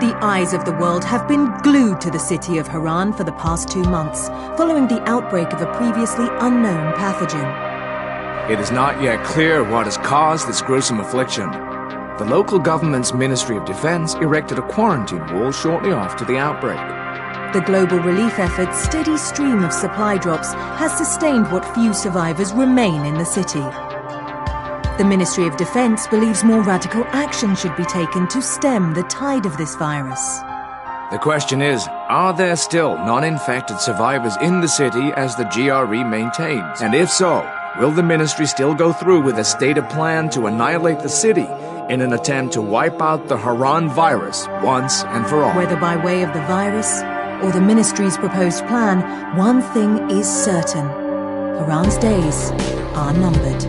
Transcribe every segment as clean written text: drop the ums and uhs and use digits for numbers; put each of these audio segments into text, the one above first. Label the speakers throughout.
Speaker 1: The eyes of the world have been glued to the city of Harran for the past 2 months, following the outbreak of a previously unknown pathogen.
Speaker 2: It is not yet clear what has caused this gruesome affliction. The local government's Ministry of Defense erected a quarantine wall shortly after the outbreak.
Speaker 1: The global relief effort's steady stream of supply drops has sustained what few survivors remain in the city. The Ministry of Defense believes more radical action should be taken to stem the tide of this virus.
Speaker 2: The question is, are there still non-infected survivors in the city as the GRE maintains? And if so, will the ministry still go through with a stated plan to annihilate the city in an attempt to wipe out the Harran virus once and for all?
Speaker 1: Whether by way of the virus or the ministry's proposed plan, one thing is certain. Harran's days are numbered.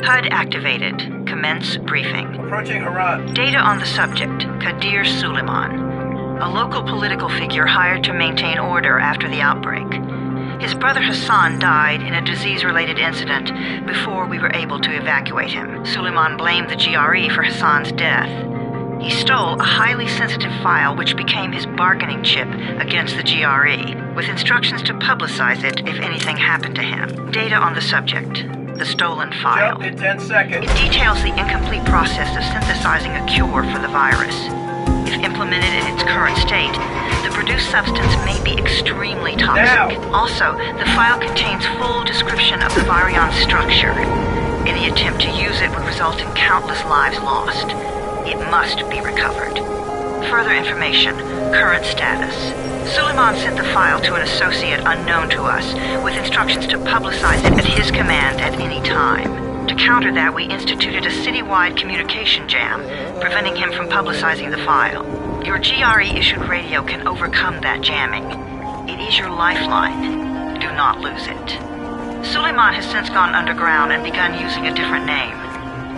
Speaker 3: HUD activated. Commence briefing.
Speaker 4: Approaching Harran.
Speaker 3: Data on the subject, Kadir Suleiman, a local political figure hired to maintain order after the outbreak. His brother Hassan died in a disease-related incident before we were able to evacuate him. Suleiman blamed the GRE for Hassan's death. He stole a highly sensitive file which became his bargaining chip against the GRE, with instructions to publicize it if anything happened to him. Data on the subject. The stolen file.
Speaker 4: Jump in 10 seconds.
Speaker 3: It details the incomplete process of synthesizing a cure for the virus. If implemented in its current state, the produced substance may be extremely toxic.
Speaker 4: Now.
Speaker 3: Also, the file contains full description of the virion's structure. Any attempt to use it would result in countless lives lost. It must be recovered. Further information, current status. Suleiman sent the file to an associate unknown to us, with instructions to publicize it at his command at any time. To counter that, we instituted a citywide communication jam, preventing him from publicizing the file. Your GRE-issued radio can overcome that jamming. It is your lifeline. Do not lose it. Suleiman has since gone underground and begun using a different name.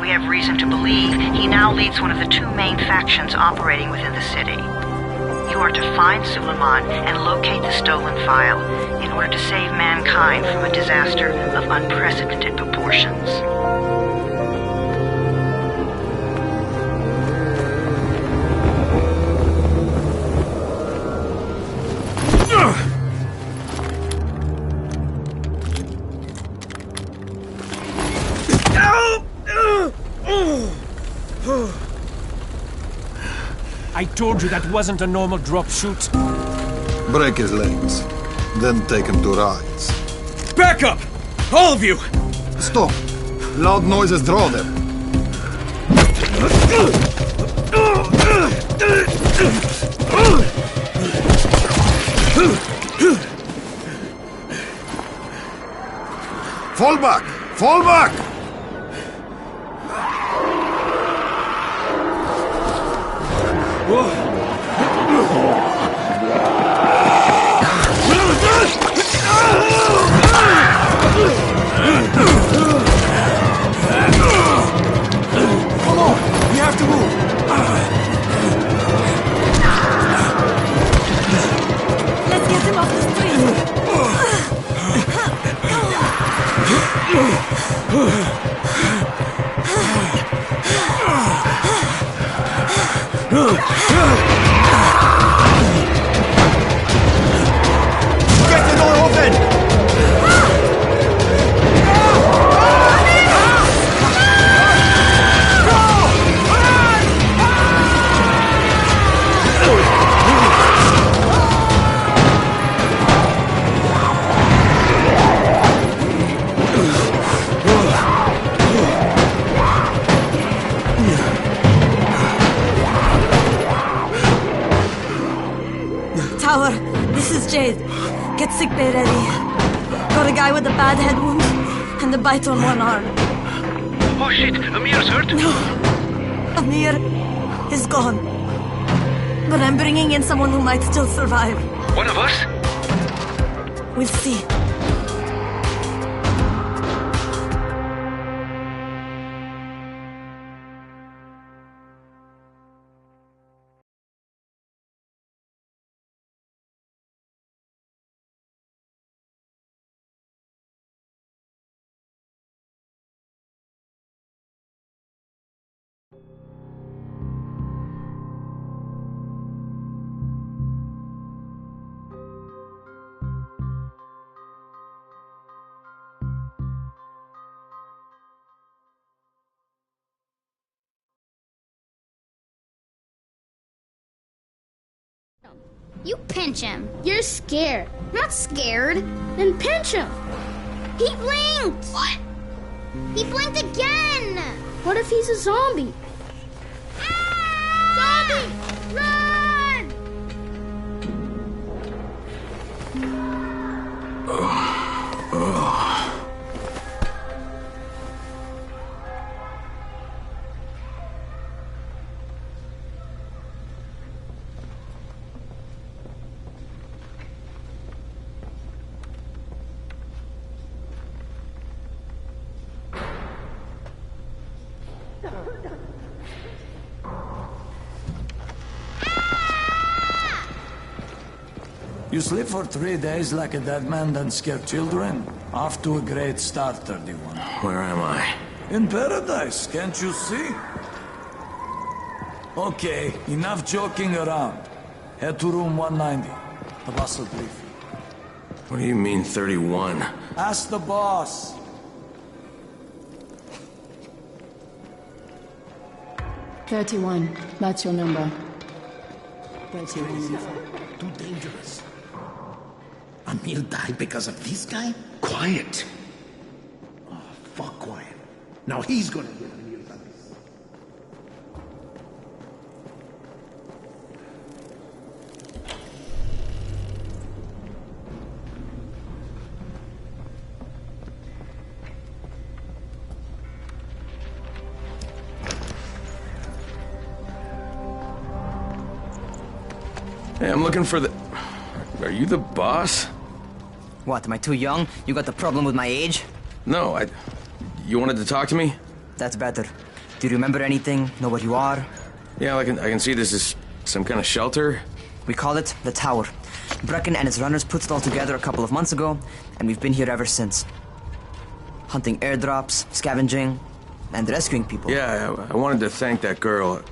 Speaker 3: We have reason to believe he now leads one of the 2 main factions operating within the city. You are to find Suleiman and locate the stolen file in order to save mankind from a disaster of unprecedented proportions.
Speaker 5: I told you that wasn't a normal drop shoot.
Speaker 6: Break his legs, then take him to rides.
Speaker 5: Back up! All of you!
Speaker 6: Stop! Loud noises draw them. Fall back! Fall back!
Speaker 5: Come on! We have to move!
Speaker 1: Let's get him off the street!
Speaker 5: Get
Speaker 7: Tower, this is Jade. Get sickbay ready. Got a guy with a bad head wound and a bite on one arm.
Speaker 4: Oh shit, Amir's hurt?
Speaker 7: No, Amir is gone. But I'm bringing in someone who might still survive.
Speaker 4: One of us?
Speaker 7: We'll see.
Speaker 8: You pinch him. You're scared. I'm not scared. Then pinch him. He blinked! What? He blinked again! What if he's a zombie? Ah! Zombie! Run!
Speaker 5: You sleep for 3 days like a dead man, then scare children? Off to a great start, 31.
Speaker 9: Where am I?
Speaker 5: In paradise, can't you see? Okay, enough joking around. Head to room 190. The boss will brief you.
Speaker 9: What do you mean, 31?
Speaker 5: Ask the boss.
Speaker 10: "31, that's your number." 31.
Speaker 11: Too dangerous. Amir died because of this guy? Quiet. Oh, fuck quiet. Now he's gonna get Amir's abyss.
Speaker 9: Hey, I'm looking for the... Are you the boss?
Speaker 12: What, am I too young? You got the problem with my age?
Speaker 9: No, You wanted to talk to me?
Speaker 12: That's better. Do you remember anything? Know where you are?
Speaker 9: Yeah, I can see this is some kind of shelter.
Speaker 12: We call it the Tower. Brecken and his runners put it all together a couple of months ago, and we've been here ever since. Hunting airdrops, scavenging, and rescuing people.
Speaker 9: Yeah, I wanted to thank that girl.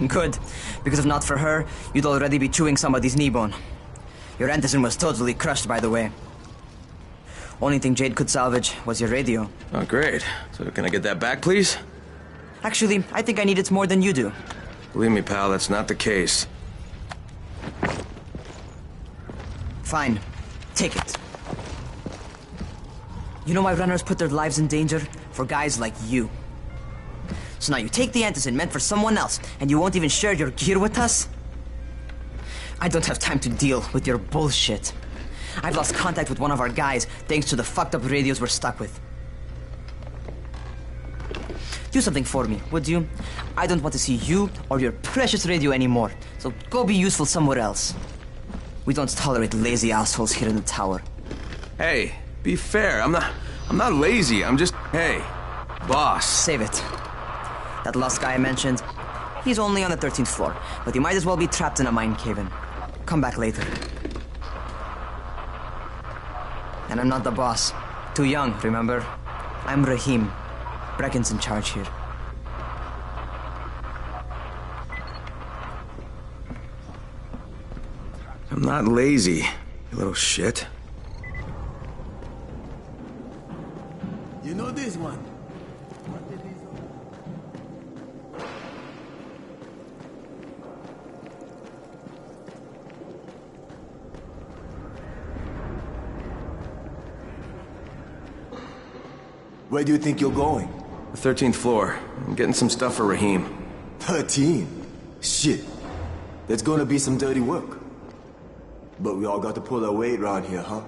Speaker 12: Good, because if not for her, you'd already be chewing somebody's knee bone. Your Antizin was totally crushed, by the way. Only thing Jade could salvage was your radio.
Speaker 9: Oh, great. So can I get that back, please?
Speaker 12: Actually, I think I need it more than you do.
Speaker 9: Believe me, pal, that's not the case.
Speaker 12: Fine. Take it. You know why runners put their lives in danger? For guys like you. So now you take the Antizin meant for someone else, and you won't even share your gear with us? I don't have time to deal with your bullshit. I've lost contact with one of our guys thanks to the fucked up radios we're stuck with. Do something for me, would you? I don't want to see you or your precious radio anymore, so go be useful somewhere else. We don't tolerate lazy assholes here in the Tower.
Speaker 9: Hey, be fair. I'm not lazy. I'm just... Hey, boss.
Speaker 12: Save it. That last guy I mentioned, he's only on the 13th floor, but he might as well be trapped in a mine cave-in. Come back later. And I'm not the boss. Too young, remember? I'm Rahim. Brecken's in charge here.
Speaker 9: I'm not lazy, you little shit.
Speaker 5: You know this one?
Speaker 13: Where do you think you're going?
Speaker 9: The 13th floor. I'm getting some stuff for Rahim.
Speaker 13: 13? Shit. There's gonna be some dirty work. But we all got to pull our weight around here, huh?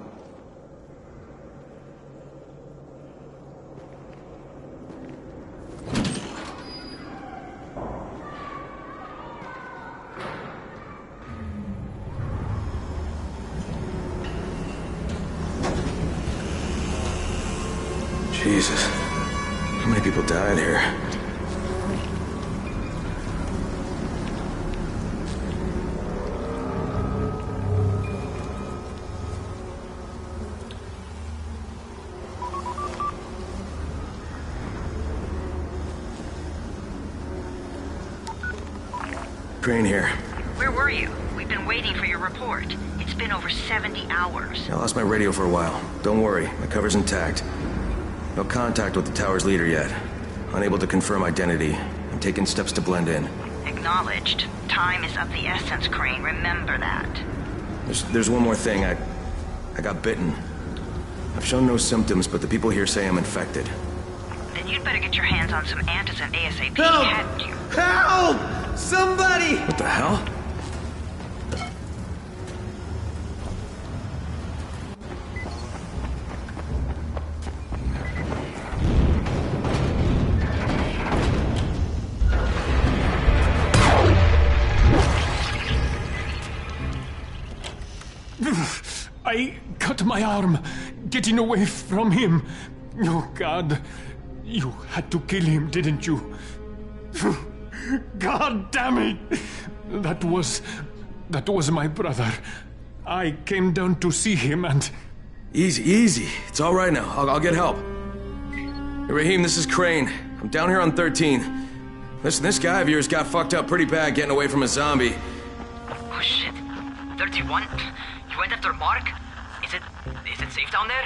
Speaker 9: Jesus. How many people died here? Crane here.
Speaker 3: Where were you? We've been waiting for your report. It's been over 70 hours.
Speaker 9: I lost my radio for a while. Don't worry, my cover's intact. No contact with the tower's leader yet. Unable to confirm identity. I'm taking steps to blend in.
Speaker 3: Acknowledged. Time is of the essence, Crane. Remember that.
Speaker 9: There's one more thing. I got bitten. I've shown no symptoms, but the people here say I'm infected.
Speaker 3: Then you'd better get your hands on some antizin ASAP.
Speaker 14: Help!
Speaker 3: Hadn't you?
Speaker 14: Help! Somebody!
Speaker 9: What the hell?
Speaker 15: I cut my arm, getting away from him. Oh, God. You had to kill him, didn't you? God damn it! That was my brother. I came down to see him and...
Speaker 9: Easy. It's all right now. I'll get help. Hey, Rahim, this is Crane. I'm down here on 13. Listen, this guy of yours got fucked up pretty bad getting away from a zombie.
Speaker 12: Oh, shit. 31? You went after Mark? Is it safe down there?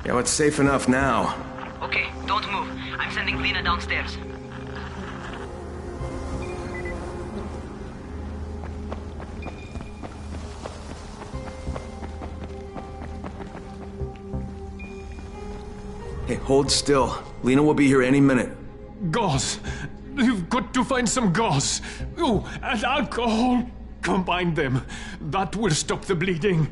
Speaker 9: Yeah, well, it's safe enough now.
Speaker 12: Okay, don't move. I'm sending Lena downstairs.
Speaker 9: Hey, hold still. Lena will be here any minute.
Speaker 15: Gauze. You've got to find some gauze. Oh, and alcohol. Combine them. That will stop the bleeding.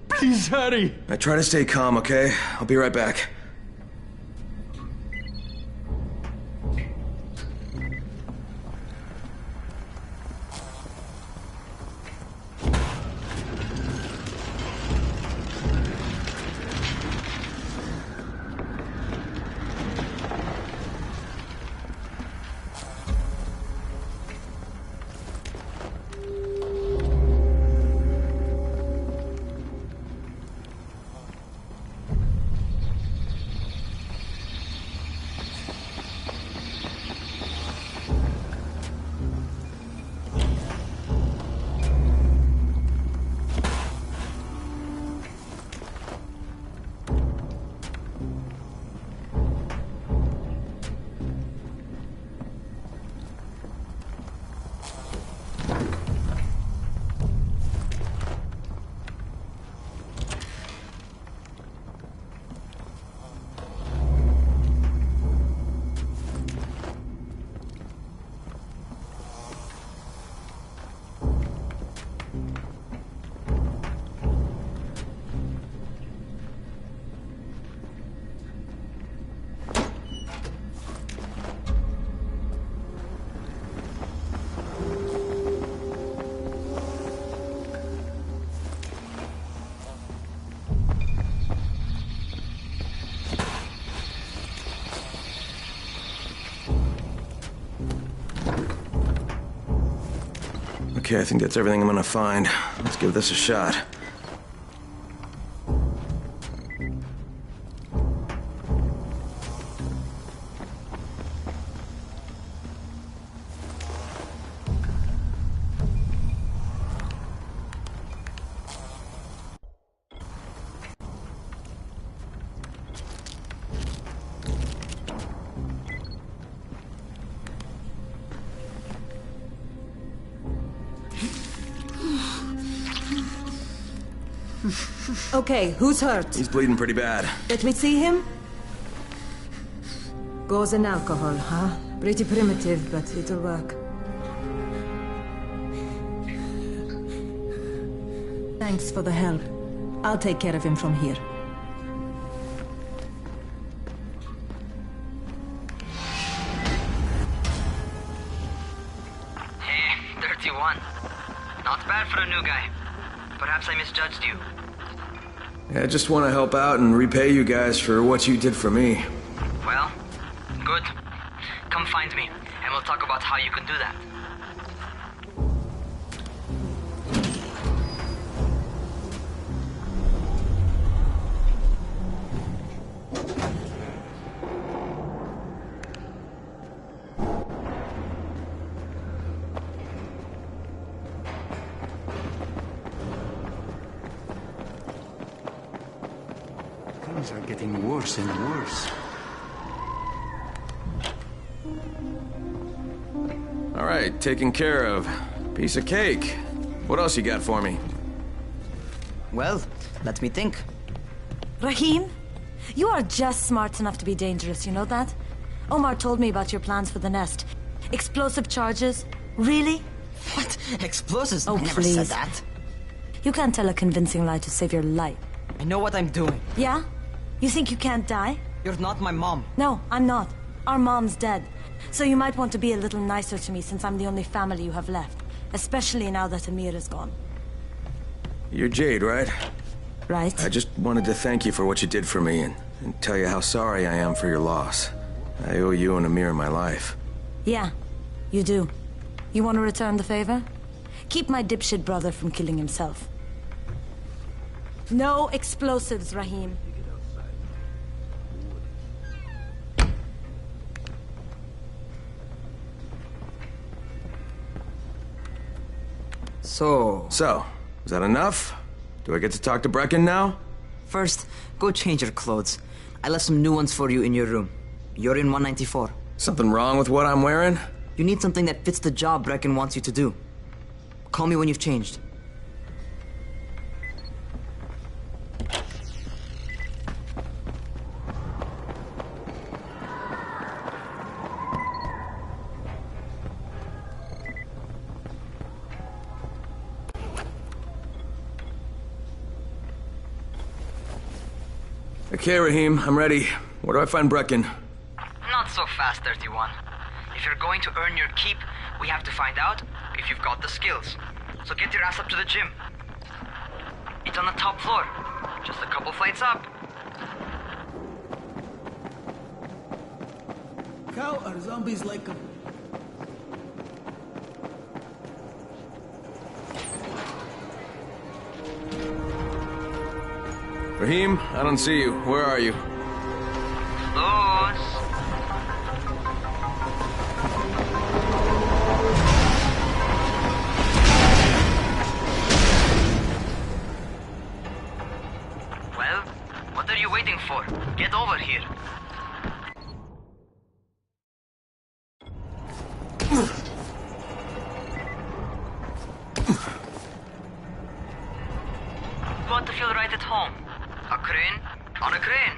Speaker 15: Please hurry.
Speaker 9: I try to stay calm, okay? I'll be right back. Okay, I think that's everything I'm gonna find. Let's give this a shot.
Speaker 1: Okay, who's hurt?
Speaker 9: He's bleeding pretty bad.
Speaker 1: Let me see him. Gauze and alcohol, huh? Pretty primitive, but it'll work. Thanks for the help. I'll take care of him from here.
Speaker 12: Hey, 31. Not bad for a new guy. Perhaps I misjudged you.
Speaker 9: Yeah, I just want to help out and repay you guys for what you did for me.
Speaker 12: Well, good. Come find me, and we'll talk about how you can do that.
Speaker 11: Things are getting worse and worse.
Speaker 9: All right, taken care of. Piece of cake. What else you got for me?
Speaker 12: Well, let me think.
Speaker 7: Rahim, you are just smart enough to be dangerous, you know that? Omar told me about your plans for the nest. Explosive charges? Really?
Speaker 12: What? Explosives?
Speaker 7: Oh,
Speaker 12: I never
Speaker 7: please.
Speaker 12: said that.
Speaker 7: You can't tell a convincing lie to save your life.
Speaker 12: I know what I'm doing.
Speaker 7: Yeah? You think you can't die?
Speaker 12: You're not my mom.
Speaker 7: No, I'm not. Our mom's dead. So you might want to be a little nicer to me since I'm the only family you have left. Especially now that Amir is gone.
Speaker 9: You're Jade, right?
Speaker 7: Right.
Speaker 9: I just wanted to thank you for what you did for me and tell you how sorry I am for your loss. I owe you and Amir my life.
Speaker 7: Yeah, you do. You want to return the favor? Keep my dipshit brother from killing himself. No explosives, Rahim.
Speaker 9: So, is that enough? Do I get to talk to Brecken now?
Speaker 12: First, go change your clothes. I left some new ones for you in your room. You're in 194.
Speaker 9: Something wrong with what I'm wearing?
Speaker 12: You need something that fits the job Brecken wants you to do. Call me when you've changed.
Speaker 9: Okay, Rahim, I'm ready. Where do I find Brecken?
Speaker 12: Not so fast, 31. If you're going to earn your keep, we have to find out if you've got the skills. So get your ass up to the gym. It's on the top floor. Just a couple flights up.
Speaker 14: Cow are zombies like a...
Speaker 9: Rahim, I don't see you. Where are you?
Speaker 12: Close. Well, what are you waiting for? Get over here. You want to feel right at home. A crane on a crane.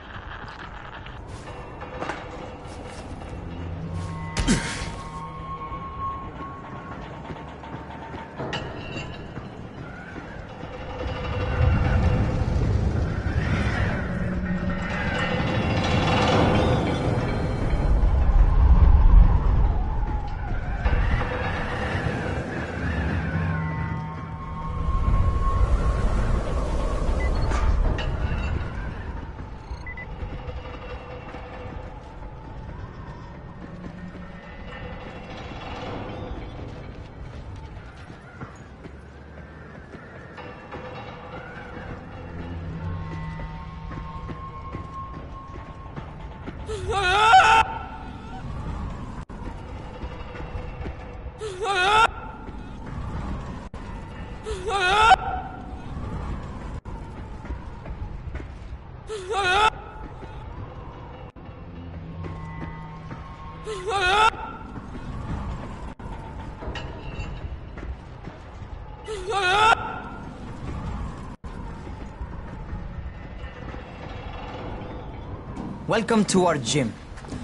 Speaker 12: Welcome to our gym.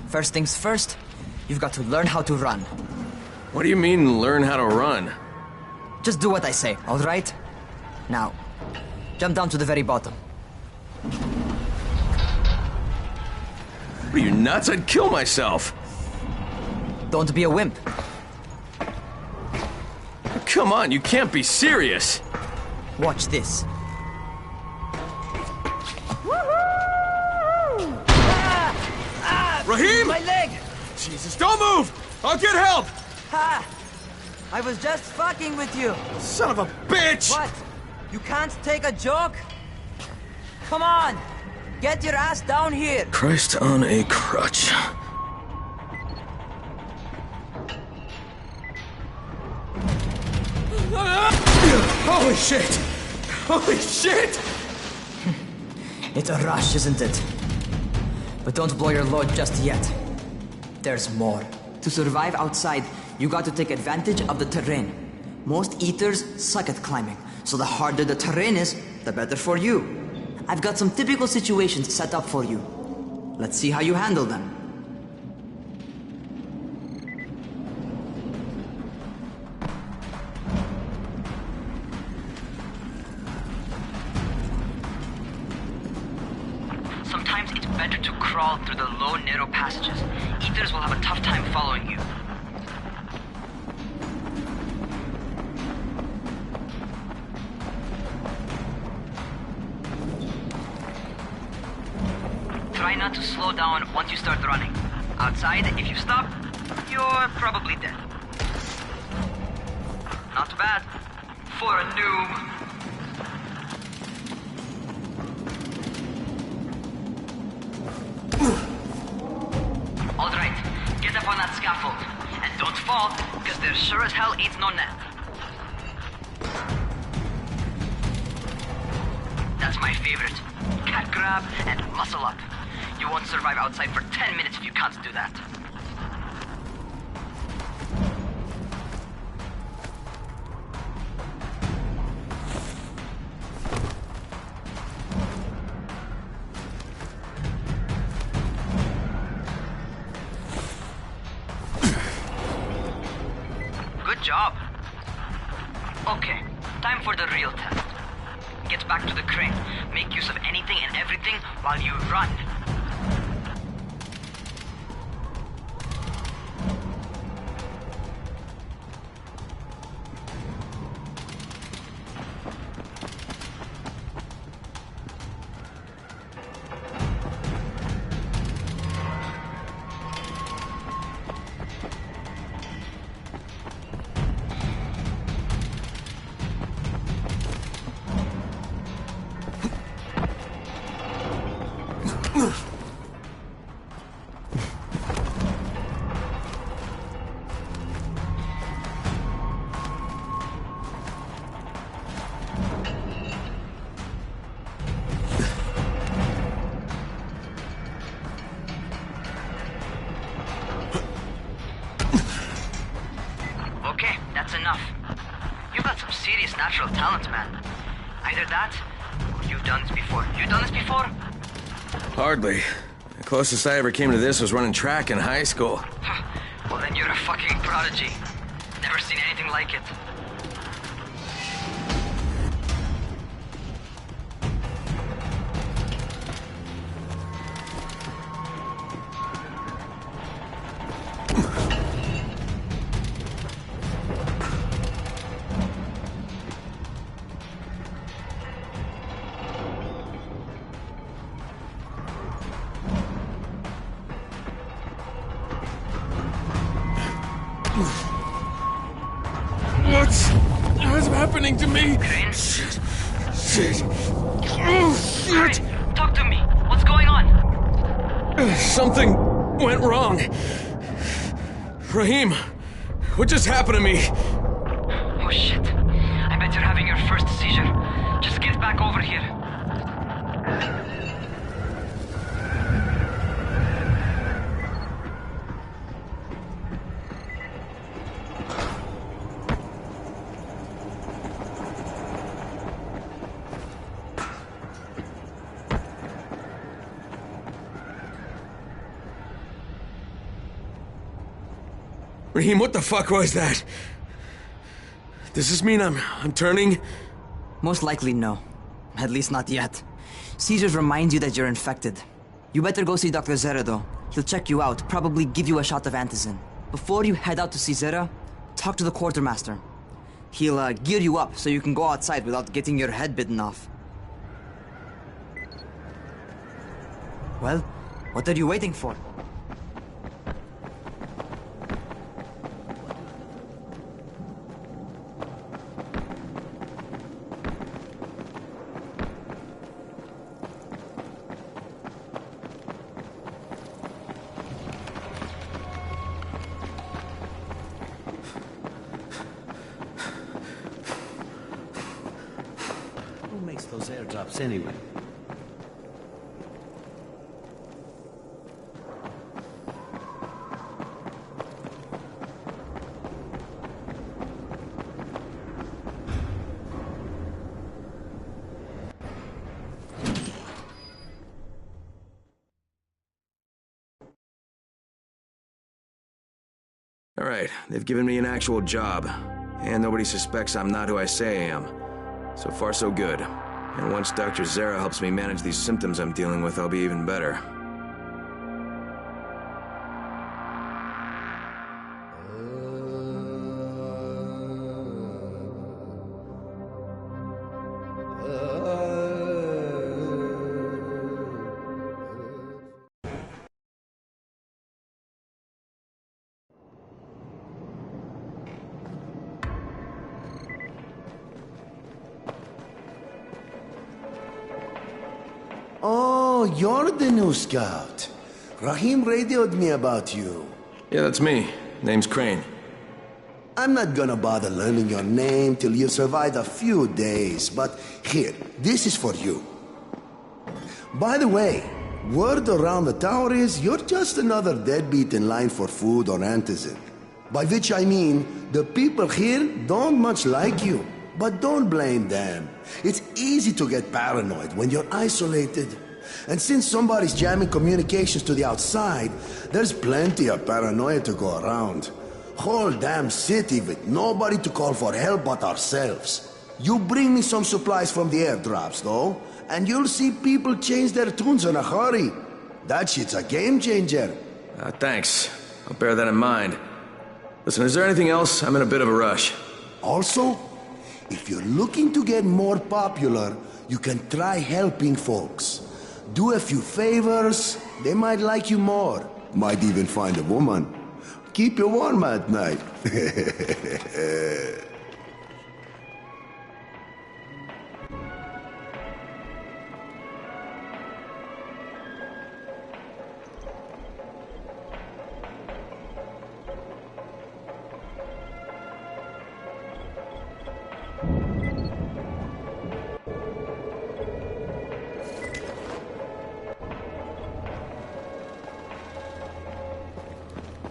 Speaker 12: First things first, you've got to learn how to run.
Speaker 9: What do you mean, learn how to run?
Speaker 12: Just do what I say, all right? Now, Jump down to the very bottom.
Speaker 9: Are you nuts? I'd kill myself.
Speaker 12: Don't be a wimp.
Speaker 9: Come on, you can't be serious.
Speaker 12: Watch this.
Speaker 9: Rahim!
Speaker 12: My leg!
Speaker 9: Jesus, don't move! I'll get help!
Speaker 12: Ha! I was just fucking with you.
Speaker 9: Son of a bitch!
Speaker 12: What? You can't take a joke? Come on! Get your ass down here!
Speaker 9: Christ on a crutch. Holy shit! Holy shit!
Speaker 12: It's a rush, isn't it? But don't blow your load just yet. There's more. To survive outside, you got to take advantage of the terrain. Most eaters suck at climbing, so the harder the terrain is, the better for you. I've got some typical situations set up for you. Let's see how you handle them. Sometimes it's better to crawl through the low, narrow passages. Eaters will have a tough time following you. Try not to slow down once you start running. Outside, if you stop, you're probably dead. Not bad for a noob. Alright, get up on that scaffold. And don't fall, because there sure as hell ain't no net. That's my favorite. Cat grab and muscle up. You won't survive outside for 10 minutes if you can't do that. Good job. Okay, time for the real test. Get back to the crane. Make use of anything and everything while you run. Okay, that's enough. You've got some serious natural talent, man. Either that, or you've done this before. You done this before?
Speaker 9: Hardly. The closest I ever came to this was running track in high school.
Speaker 12: Well, then you're a fucking prodigy. Never seen anything like it.
Speaker 9: What's happening to me?
Speaker 12: Crane?
Speaker 9: Shit. Oh, shit.
Speaker 12: Crane, talk to me. What's going on?
Speaker 9: Something went wrong. Rahim, what just happened to me?
Speaker 12: Oh shit. I bet you're having your first seizure. Just get back over here.
Speaker 9: Rahim, what the fuck was that? Does this mean I'm turning?
Speaker 12: Most likely no. At least not yet. Caesars reminds you that you're infected. You better go see Dr. Zere, though. He'll check you out, probably give you a shot of antizin. Before you head out to see Zere, talk to the quartermaster. He'll gear you up so you can go outside without getting your head bitten off. Well, what are you waiting for?
Speaker 11: Who makes those airdrops anyway?
Speaker 9: All right, they've given me an actual job. And nobody suspects I'm not who I say I am. So far, so good. And once Dr. Zere helps me manage these symptoms I'm dealing with, I'll be even better.
Speaker 11: Oh, you're the new scout. Rahim radioed me about you.
Speaker 9: Yeah, that's me. Name's Crane.
Speaker 11: I'm not gonna bother learning your name till you've survived a few days, but here, this is for you. By the way, word around the tower is you're just another deadbeat in line for food or antizin. By which I mean, the people here don't much like you. But don't blame them. It's easy to get paranoid when you're isolated. And since somebody's jamming communications to the outside, there's plenty of paranoia to go around. Whole damn city with nobody to call for help but ourselves. You bring me some supplies from the airdrops, though, and you'll see people change their tunes in a hurry. That shit's a game changer.
Speaker 9: Thanks. I'll bear that in mind. Listen, is there anything else? I'm in a bit of a rush.
Speaker 11: Also, if you're looking to get more popular, you can try helping folks. Do a few favors, they might like you more. Might even find a woman. Keep you warm at night.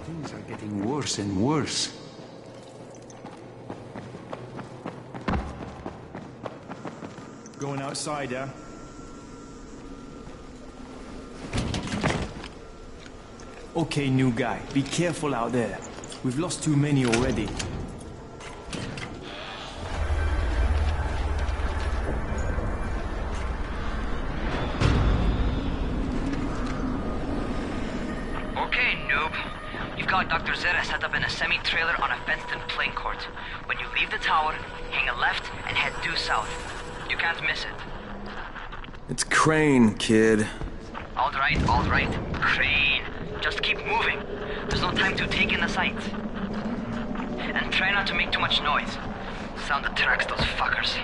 Speaker 16: Things are getting worse and worse.
Speaker 17: Going outside, yeah? Okay, new guy. Be careful out there. We've lost too many already.
Speaker 12: Okay, noob. You've got Dr. Zere set up in a semi-trailer on a fenced-in playing court. When you leave the tower, hang a left and head due south. You can't miss it.
Speaker 9: It's Crane, kid.
Speaker 12: All right. Crane. Just keep moving. There's no time to take in the sights. And try not to make too much noise. Sound attracts those fuckers.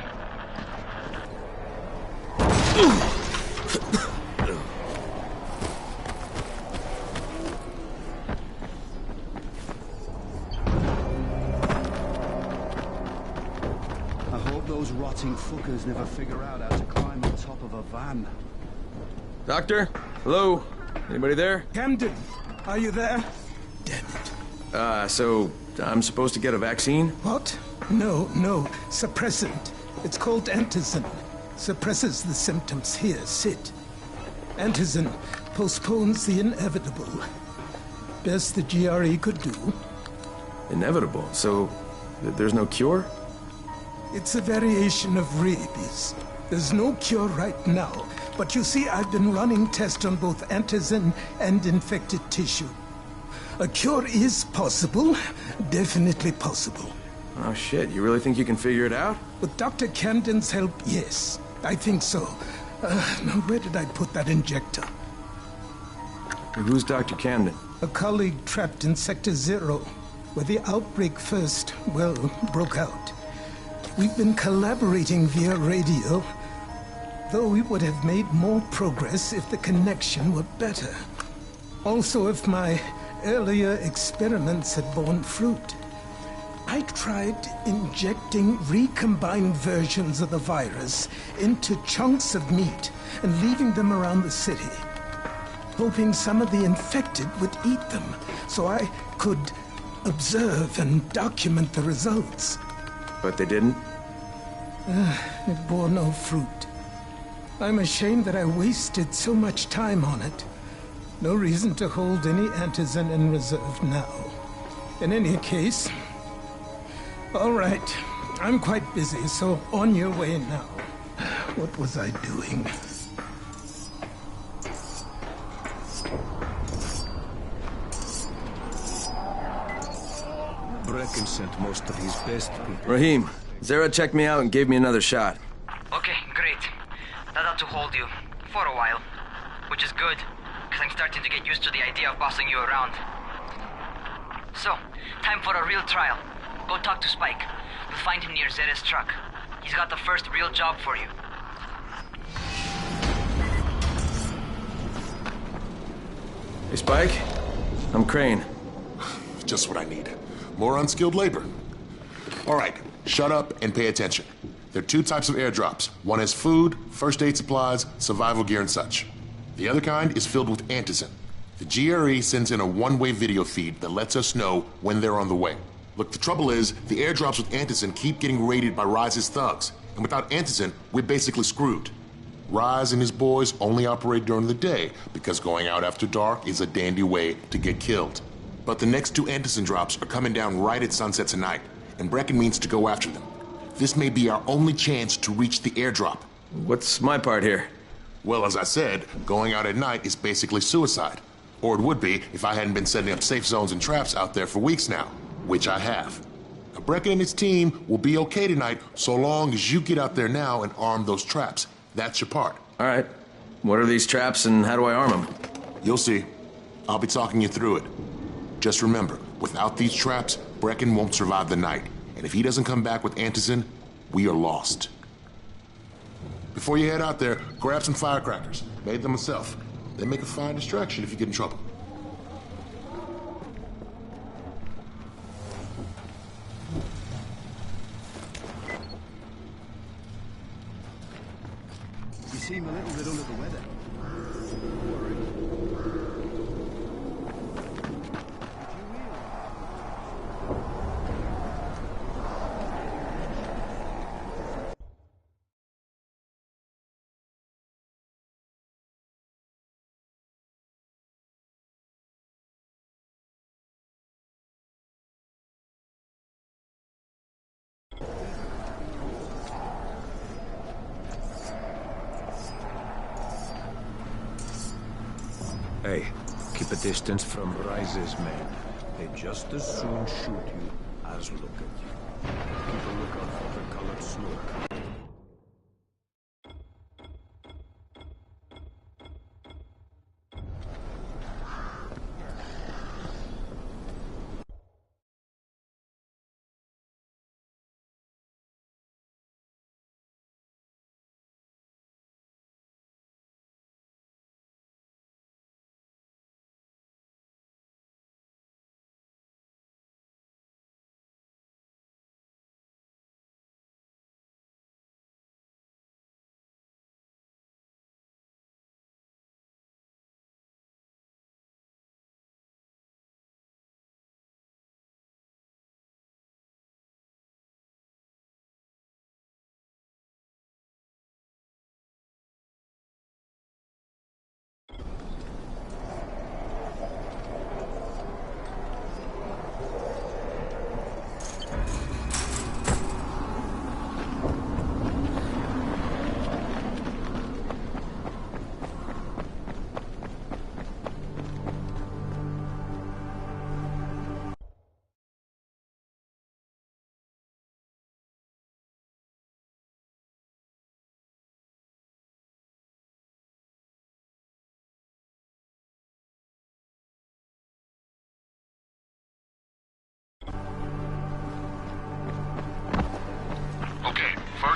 Speaker 16: I hope those rotting fuckers never figure out how to climb on top of a van.
Speaker 9: Doctor? Hello? Anybody there?
Speaker 14: Camden, are you there?
Speaker 9: So I'm supposed to get a vaccine?
Speaker 14: What? No. Suppressant. It's called antizin. Suppresses the symptoms. Here, sit. Antizin postpones the inevitable. Best the GRE could do.
Speaker 9: Inevitable? So there's no cure?
Speaker 14: It's a variation of rabies. There's no cure right now, but you see, I've been running tests on both antizin and infected tissue. A cure is possible, definitely possible.
Speaker 9: Oh shit, you really think you can figure it out?
Speaker 14: With Dr. Camden's help, yes. I think so. Now where did I put that injector?
Speaker 9: Who's Dr. Camden?
Speaker 14: A colleague trapped in Sector Zero, where the outbreak first, well, broke out. We've been collaborating via radio, though we would have made more progress if the connection were better. Also, if my earlier experiments had borne fruit. I tried injecting recombined versions of the virus into chunks of meat and leaving them around the city, hoping some of the infected would eat them so I could observe and document the results.
Speaker 9: But they didn't?
Speaker 14: It bore no fruit. I'm ashamed that I wasted so much time on it. No reason to hold any antizin in reserve now. In any case, all right, I'm quite busy, so on your way now. What was I doing?
Speaker 16: Brecken sent most of his best people.
Speaker 9: Rahim, Zara checked me out and gave me another shot.
Speaker 12: Okay, great. That ought to hold you. For a while. Which is good, because I'm starting to get used to the idea of bossing you around. So, time for a real trial. Go talk to Spike. You'll find him near Zera's truck. He's got the first real job for you.
Speaker 9: Hey, Spike. I'm Crane.
Speaker 18: Just what I need. More unskilled labor. All right, shut up and pay attention. There are two types of airdrops. One is food, first aid supplies, survival gear, and such. The other kind is filled with antizin. The GRE sends in a one-way video feed that lets us know when they're on the way. Look, the trouble is, the airdrops with antizin keep getting raided by Rise's thugs. And without antizin, we're basically screwed. Rise and his boys only operate during the day because going out after dark is a dandy way to get killed. But the next two antizin drops are coming down right at sunset tonight, and Brecken means to go after them. This may be our only chance to reach the airdrop.
Speaker 9: What's my part here?
Speaker 18: Well, as I said, going out at night is basically suicide. Or it would be if I hadn't been setting up safe zones and traps out there for weeks now, which I have. Now, Brecken and his team will be okay tonight so long as you get out there now and arm those traps. That's your part.
Speaker 9: All right. What are these traps and how do I arm them?
Speaker 18: You'll see. I'll be talking you through it. Just remember, without these traps, Brecken won't survive the night. And if he doesn't come back with antizin, we are lost. Before you head out there, grab some firecrackers. Made them myself. They make a fine distraction if you get in trouble.
Speaker 16: You seem a little bit under the weather. Hey, keep a distance from Rise's men. They just as soon shoot you as look at you. Keep a lookout for the colored smoke.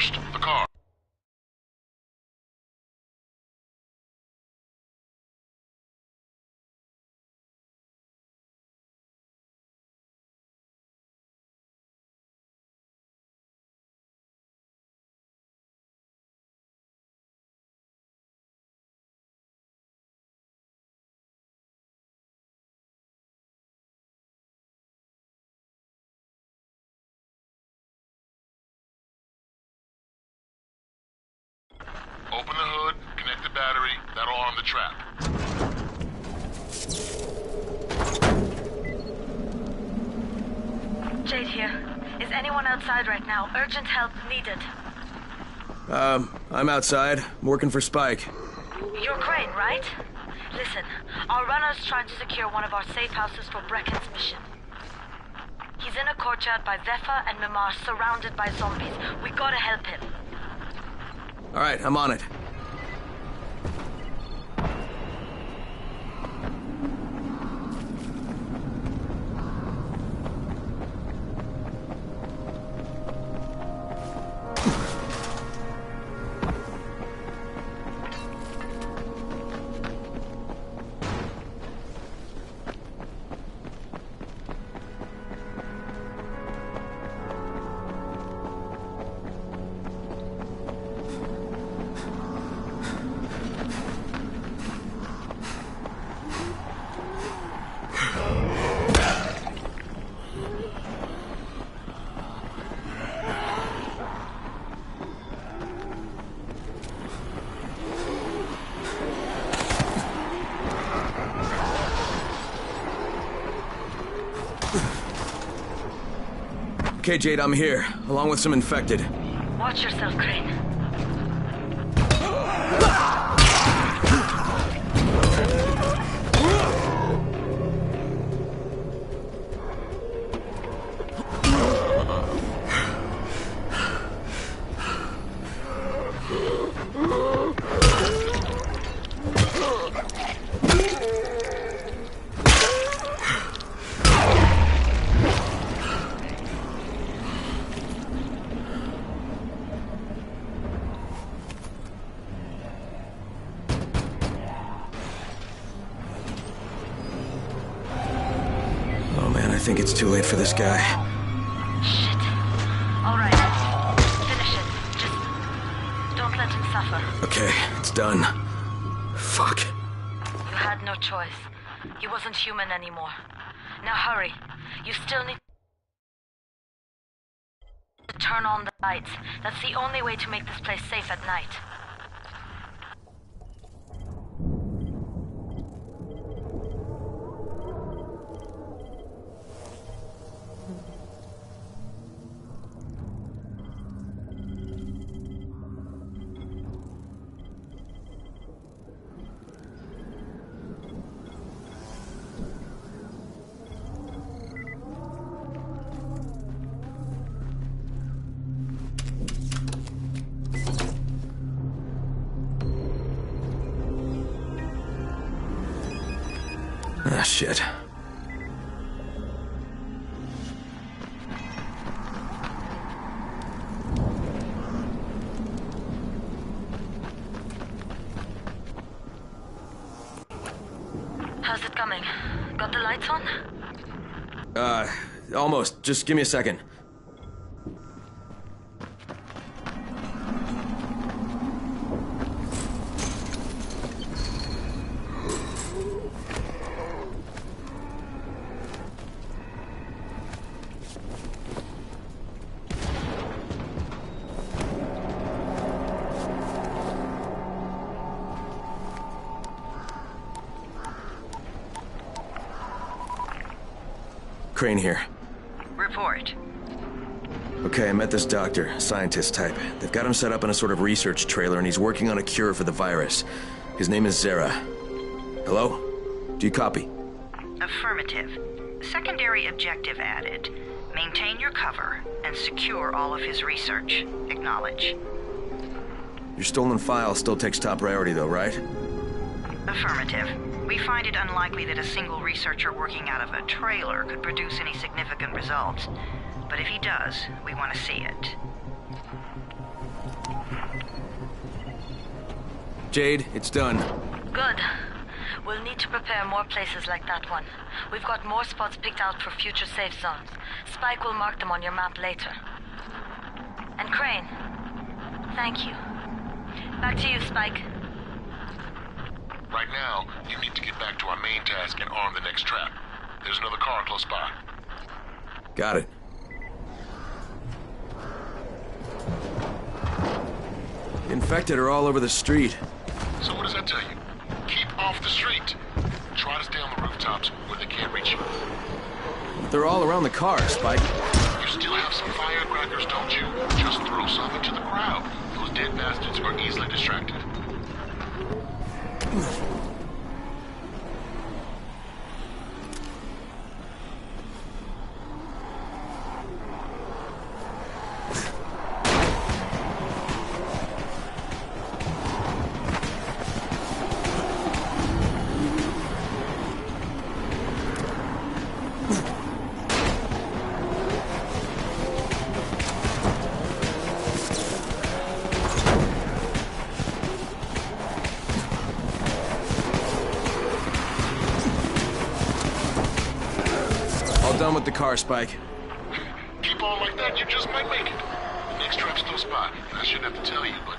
Speaker 18: First, the car. Open the hood, connect the battery, that'll arm the trap.
Speaker 7: Jade here. Is anyone outside right now? Urgent help needed.
Speaker 9: I'm outside. I'm working for Spike.
Speaker 7: You're Crane, right? Listen, our runner's trying to secure one of our safe houses for Brecken's mission. He's in a courtyard by Zephyr and Mimar, surrounded by zombies. We gotta help him.
Speaker 9: Alright, I'm on it. Okay, Jade, I'm here, along with some infected.
Speaker 7: Watch yourself, Crane.
Speaker 9: I think it's too late for this guy.
Speaker 7: Shit. All right. Finish it. Just don't let him suffer.
Speaker 9: Okay, it's done. Fuck.
Speaker 7: You had no choice. He wasn't human anymore. Now hurry. You still need to turn on the lights. That's the only way to make this place safe at night.
Speaker 9: Ah, shit.
Speaker 7: How's it coming? Got the lights on?
Speaker 9: Almost. Just give me a second. Crane here.
Speaker 3: Report.
Speaker 9: Okay, I met this doctor, scientist type. They've got him set up in a sort of research trailer, and he's working on a cure for the virus. His name is Zere. Hello? Do you copy?
Speaker 3: Affirmative. Secondary objective added. Maintain your cover and secure all of his research. Acknowledge.
Speaker 9: Your stolen file still takes top priority, though, right?
Speaker 3: Affirmative. We find it unlikely that a single researcher working out of a trailer could produce any significant results. But if he does, we want to see it.
Speaker 9: Jade, it's done.
Speaker 7: Good. We'll need to prepare more places like that one. We've got more spots picked out for future safe zones. Spike will mark them on your map later. And Crane, thank you. Back to you, Spike.
Speaker 18: Right now, you need to get back to our main task and arm the next trap. There's another car close by.
Speaker 9: Got it. The infected are all over the street.
Speaker 18: So what does that tell you? Keep off the street. Try to stay on the rooftops where they can't reach you.
Speaker 9: They're all around the car, Spike.
Speaker 18: You still have some firecrackers, don't you? Just throw some into the crowd. Those dead bastards are easily distracted.
Speaker 9: Done with the car, Spike.
Speaker 18: Keep on like that, you just might make it. The next trap's close by. I shouldn't have to tell you, but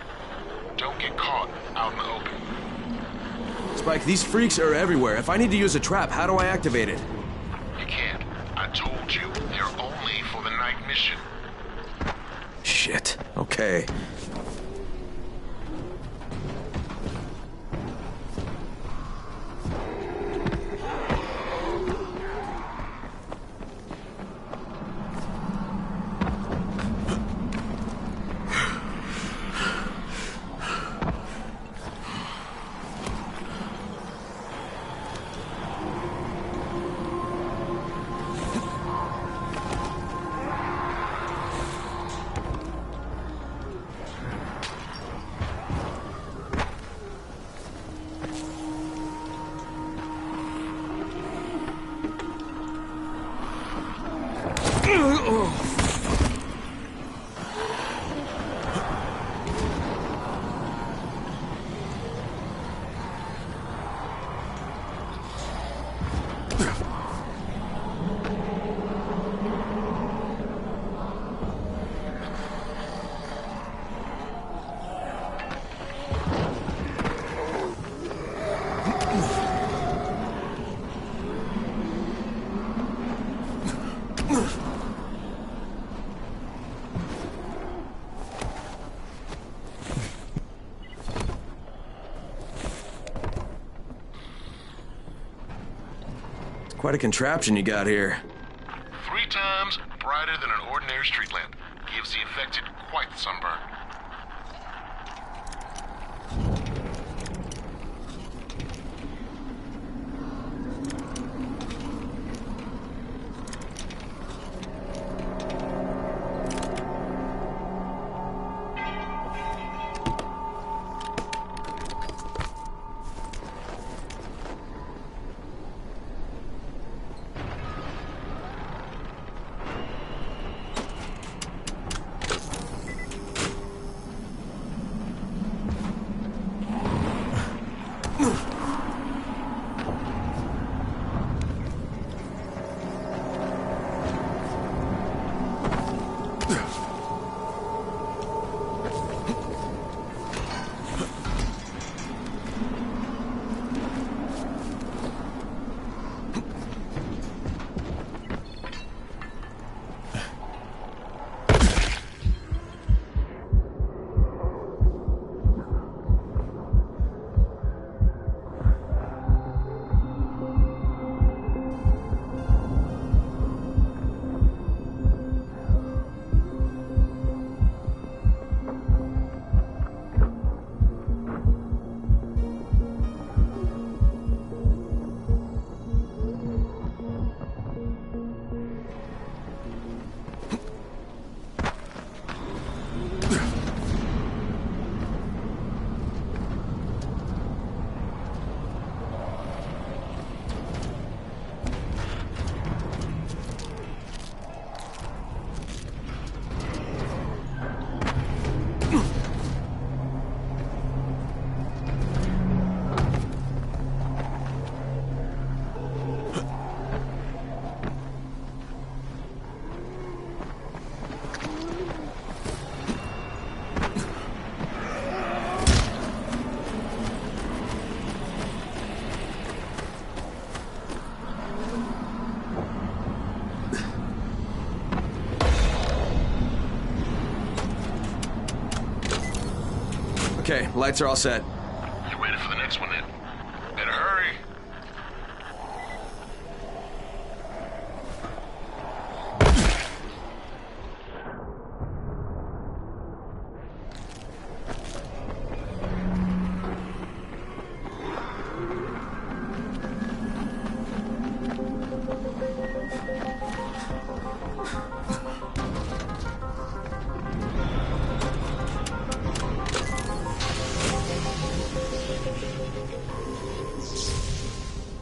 Speaker 18: don't get caught out in the open.
Speaker 9: Spike, these freaks are everywhere. If I need to use a trap, how do I activate it?
Speaker 18: You can't. I told you, they're only for the night mission.
Speaker 9: Shit. Okay. Quite a contraption you got here.
Speaker 18: 3 times brighter than an ordinary street lamp. Gives the infected quite the sunburn.
Speaker 9: Okay, lights are all set.
Speaker 18: You ready for the next one then? Better hurry.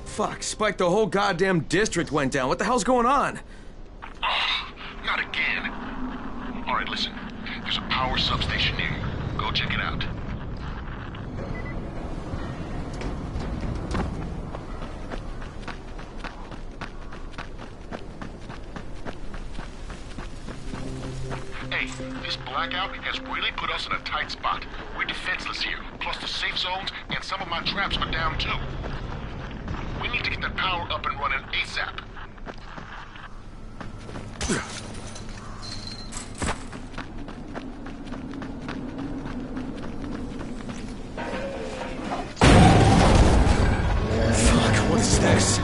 Speaker 9: Fuck, Spike, the whole goddamn district went down. What the hell's going on?
Speaker 18: Oh, not again. All right, listen. There's a power substation near you. Go check it out. Hey, this blackout has really put us in a tight spot. We're defenseless here. Plus the safe zones and some of my traps are down too. We need to get that power up and running ASAP.
Speaker 9: Fuck, what is this?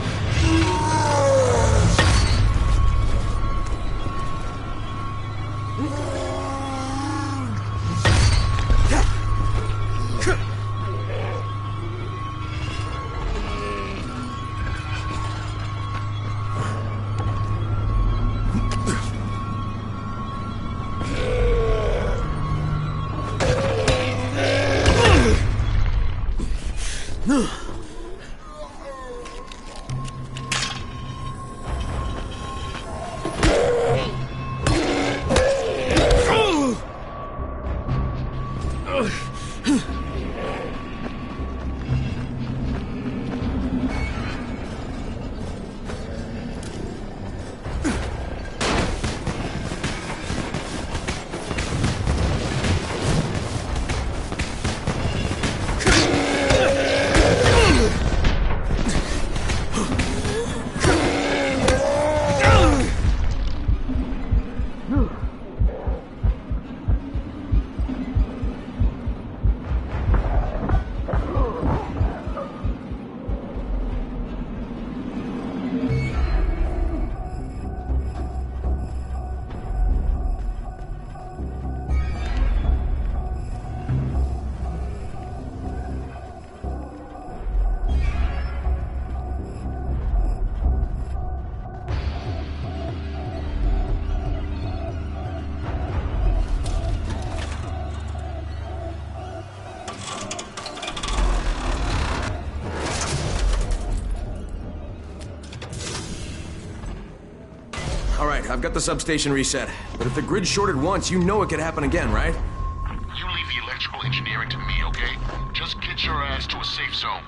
Speaker 9: I've got the substation reset. But if the grid shorted once, you know it could happen again, right?
Speaker 18: You leave the electrical engineering to me, okay? Just get your ass to a safe zone.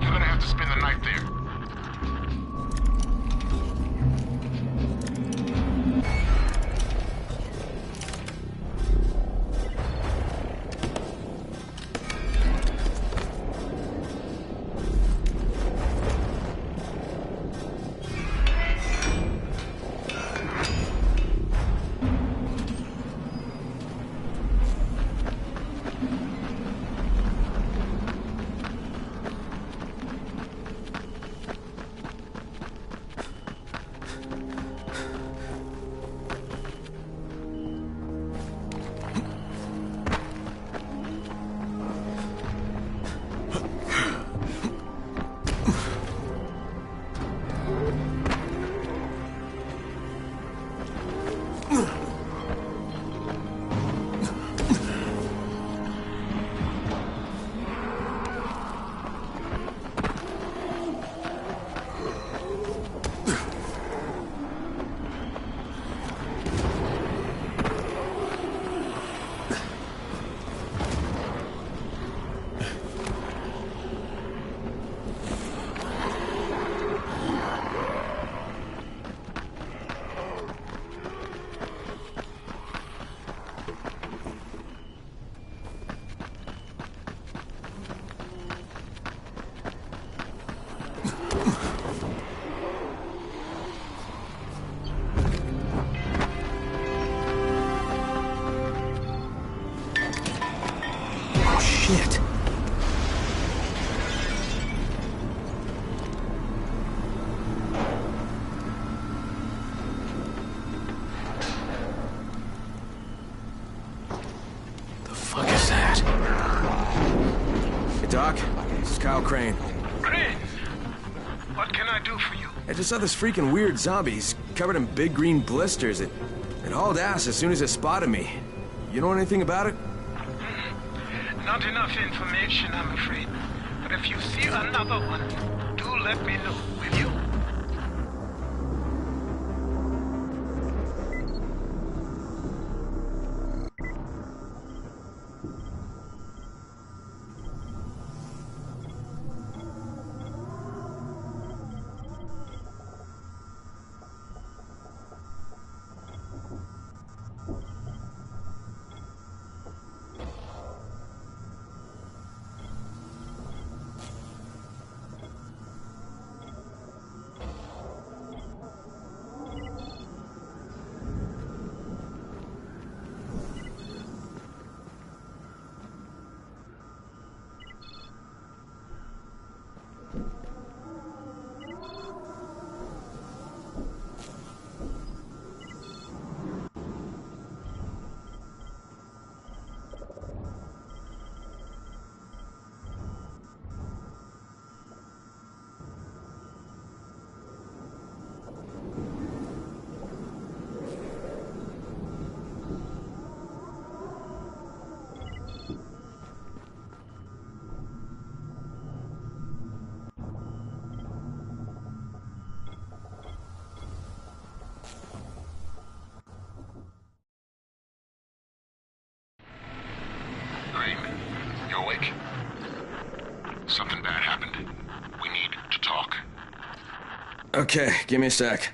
Speaker 18: You're gonna have to spend the night there.
Speaker 9: Shit. The fuck is that? Hey, Doc. This is Kyle Crane.
Speaker 14: Crane! What can I do for you?
Speaker 9: I just saw this freaking weird zombie. He's covered in big green blisters. It hauled ass as soon as it spotted me. You know anything about it?
Speaker 14: Not enough information, I'm afraid. But if you see another one, do let me know, will you?
Speaker 18: You awake? Something bad happened. We need to talk.
Speaker 9: Okay, give me a sec.